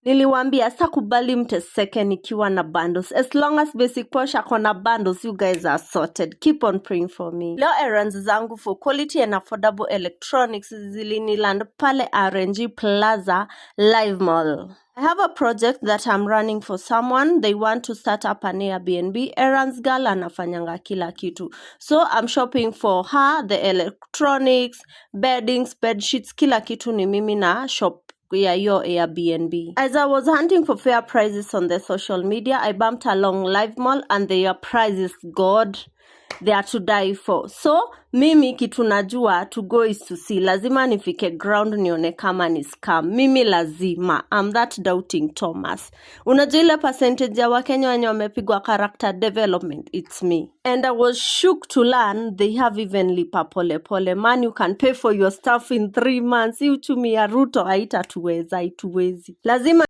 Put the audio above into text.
Niliwaambia sakubali mteseke nikiwa na bundles. As long as Basic Posh ako na bundles, you guys are sorted. Keep on praying for me. Leo errands zangu for quality and affordable electronics ziliniland pale RNG Plaza Live Mall. I have a project that I'm running for someone. They want to start up an Airbnb. Errands girl anafanyanga kila kitu. So I'm shopping for her, the electronics, beddings, bed sheets, kila kitu ni mimi na shop ya your Airbnb. As I was hunting for fair prices on the social media, I bumped along Live Mall and their prices, God, they are to die for. So mimi kitu najua to go is to see. Lazima nifike ground nione kama ni scam. Mimi lazima. I'm that doubting Thomas. Unajua ile percentage ya Wakenya wenye wamepigwa character development? It's me. And I was shook to learn they have even lipa pole pole. Man, you can pay for your stuff in 3 months. Hii uchumi ya Ruto haitatuweza, haituwezi. Lazima